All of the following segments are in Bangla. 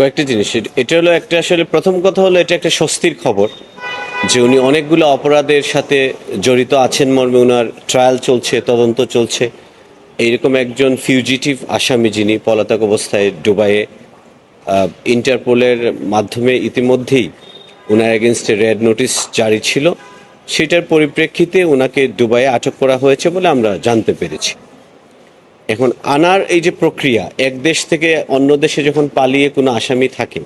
কয়েকটি জিনিস। এটা হলো একটা, আসলে প্রথম কথা হলো এটা একটা স্বস্তির খবর যে উনি অনেকগুলো অপরাধের সাথে জড়িত আছেন মর্মে ওনার ট্রায়াল চলছে, তদন্ত চলছে। এইরকম একজন ফিউজিটিভ আসামি যিনি পলাতক অবস্থায় দুবাইয়ে ইন্টারপোলের মাধ্যমে ইতিমধ্যেই ওনার এগেনস্টে রেড নোটিশ জারি ছিল, সেটার পরিপ্রেক্ষিতে ওনাকে দুবাইয়ে আটক করা হয়েছে বলে আমরা জানতে পেরেছি। এখন আনার এই যে প্রক্রিয়া, এক দেশ থেকে অন্য দেশে যখন পালিয়ে কোনো আসামি থাকে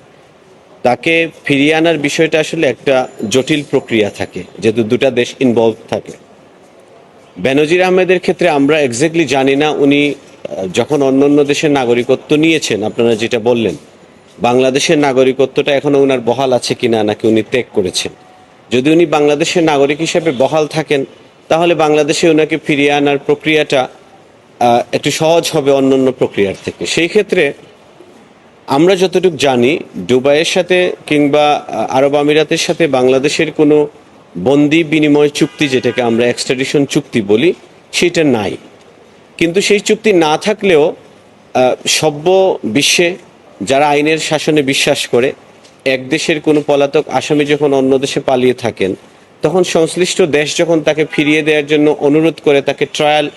তাকে ফিরিয়ে আনার বিষয়টা আসলে একটা জটিল প্রক্রিয়া থাকে, যেহেতু দুটা দেশ ইনভলভ থাকে। বেনজির আহমেদের ক্ষেত্রে আমরা এক্স্যাক্টলি জানি না উনি যখন অন্য অন্য দেশের নাগরিকত্ব নিয়েছেন, আপনারা যেটা বললেন বাংলাদেশের নাগরিকত্বটা এখনও ওনার বহাল আছে কিনা, নাকি উনি ত্যাগ করেছেন। যদি উনি বাংলাদেশের নাগরিক হিসেবে বহাল থাকেন তাহলে বাংলাদেশে ওনাকে ফিরিয়ে আনার প্রক্রিয়াটা একটু সহজ হবে অন্য অন্য প্রক্রিয়ার থেকে। সেই ক্ষেত্রে আমরা যতটুকু জানি দুবাইয়ের সাথে কিংবা আরব আমিরাতের সাথে বাংলাদেশের কোনো বন্দি বিনিময় চুক্তি, যেটাকে আমরা এক্সট্রাডিশন চুক্তি বলি, সেটা নাই। কিন্তু সেই চুক্তি না থাকলেও সভ্য বিশ্বে যারা আইনের শাসনে বিশ্বাস করে, এক দেশের কোনো পলাতক আসামি যখন অন্য দেশে পালিয়ে থাকেন তখন সংশ্লিষ্ট দেশ যখন তাকে ফিরিয়ে দেওয়ার জন্য অনুরোধ করে, তাকে ট্রায়াল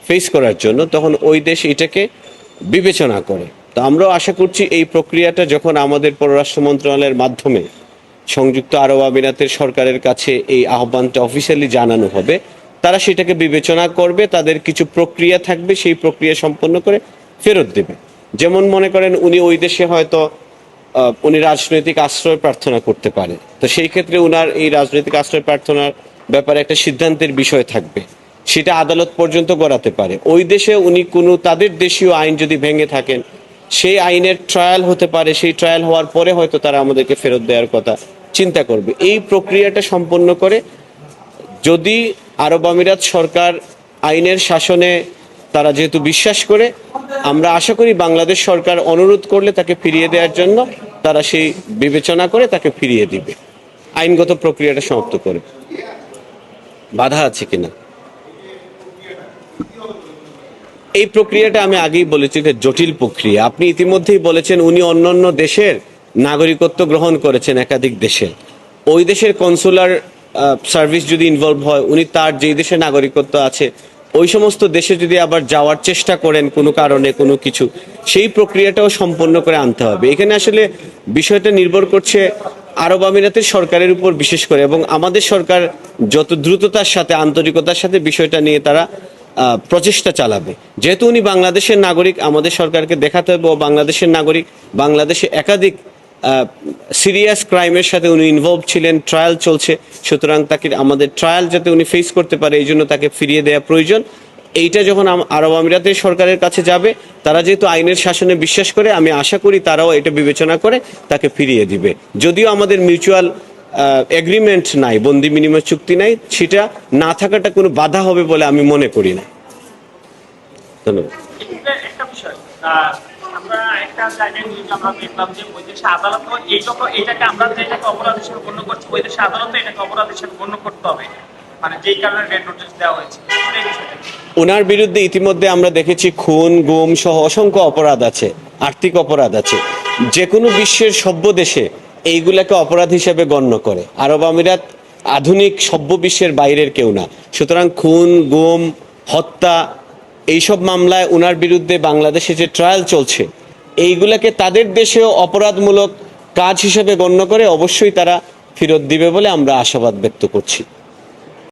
ফেস করার জন্য, তখন ওই দেশ এটাকে বিবেচনা করে। তো আমরাও আশা করছি এই প্রক্রিয়াটা যখন আমাদের পররাষ্ট্র মন্ত্রণালয়ের মাধ্যমে সংযুক্ত আরব আমিরাতের সরকারের কাছে এই আহ্বানটা অফিসিয়ালি জানানো হবে, তারা সেটাকে বিবেচনা করবে, তাদের কিছু প্রক্রিয়া থাকবে, সেই প্রক্রিয়া সম্পন্ন করে ফেরত দেবে। যেমন মনে করেন উনি ওই দেশে হয়তো উনি রাজনৈতিক আশ্রয় প্রার্থনা করতে পারে, তো সেই ক্ষেত্রে উনার এই রাজনৈতিক আশ্রয় প্রার্থনার ব্যাপারে একটা সিদ্ধান্তের বিষয় থাকবে, সেটা আদালত পর্যন্ত গড়াতে পারে। ওই দেশে উনি কোনো তাদের দেশীয় আইন যদি ভেঙে থাকেন, সেই আইনের ট্রায়াল হতে পারে, সেই ট্রায়াল হওয়ার পরে হয়তো তারা আমাদেরকে ফেরত দেওয়ার কথা চিন্তা করবে। এই প্রক্রিয়াটা সম্পন্ন করে যদি আরব আমিরাত সরকার আইনের শাসনে তারা যেহেতু বিশ্বাস করে, আমরা আশা করি বাংলাদেশ সরকার অনুরোধ করলে তাকে ফিরিয়ে দেওয়ার জন্য তারা সেই বিবেচনা করে তাকে ফিরিয়ে দিবে, আইনগত প্রক্রিয়াটা সমাপ্ত করে। বাধা আছে কিনা এই প্রক্রিয়াটা আমি আগেই বলেছি, এটা জটিল প্রক্রিয়া। আপনি ইতিমধ্যেই বলেছেন উনি অন্যান্য দেশের নাগরিকত্ব গ্রহণ করেছেন, একাধিক দেশের। ওই দেশের কনসুলার সার্ভিস যদি ইনভলভ হয়, উনি তার যেই দেশের নাগরিকত্ব আছে ওই সমস্ত দেশে যদি আবার যাওয়ার চেষ্টা করেন কোনো কারণে কোনো কিছু, সেই প্রক্রিয়াটাও সম্পন্ন করে আনতে হবে। এখানে আসলে বিষয়টা নির্ভর করছে আরব আমিরাতের সরকারের উপর বিশেষ করে, এবং আমাদের সরকার যত দ্রুততার সাথে আন্তরিকতার সাথে বিষয়টা নিয়ে তারা প্রচেষ্টা চালাবে। যেহেতু উনি বাংলাদেশের নাগরিক, আমাদের সরকারকে দেখাতে হবে ও বাংলাদেশের নাগরিক, বাংলাদেশে একাধিক সিরিয়াস ক্রাইমের সাথে উনি ইনভলভ ছিলেন, ট্রায়াল চলছে, সুতরাং তাকে আমাদের ট্রায়াল যাতে উনি ফেস করতে পারে এই জন্য তাকে ফিরিয়ে দেওয়া প্রয়োজন। এইটা যখন আরব আমিরাতের সরকারের কাছে যাবে, তারা যেহেতু আইনের শাসনে বিশ্বাস করে, আমি আশা করি তারাও এটা বিবেচনা করে তাকে ফিরিয়ে দিবে। যদিও আমাদের মিউচুয়াল এগ্রিমেন্ট নাই, বন্দি বিনিময় চুক্তি নাই, সেটা না থাকাটা কোনো বাধা হবে বলে আমি মনে করি না। ধন্যবাদ। আমরা একটা জায়গায় নিউজ আমরা দেখলাম যে ওই দেশে আদালত এইটাকে আমরা যেটাকে অপরাধ হিসেবে গণ্য করছি, ওই দেশে আদালত এটাকে অপরাধ হিসেবে গণ্য করতে হবে, মানে যেই কারণে রেড নোটিশ দেওয়া হয়েছে। ওনার বিরুদ্ধে ইতিমধ্যে আমরা দেখেছি খুন, গুম সহ অসংখ্য অপরাধ আছে, আর্থিক অপরাধ আছে। যে কোনো বিশ্বের সভ্য দেশে এইগুলাকে অপরাধ হিসেবে গণ্য করে। আরব আমিরাত আধুনিক সভ্য বিশ্বের বাইরের কেউ না, সুতরাং খুন, গুম, হত্যা এইসব মামলায় ওনার বিরুদ্ধে বাংলাদেশে যে ট্রায়াল চলছে, এইগুলাকে তাদের দেশেও অপরাধমূলক কাজ হিসেবে গণ্য করে অবশ্যই তারা ফেরত দিবে বলে আমরা আশাবাদ ব্যক্ত করছি।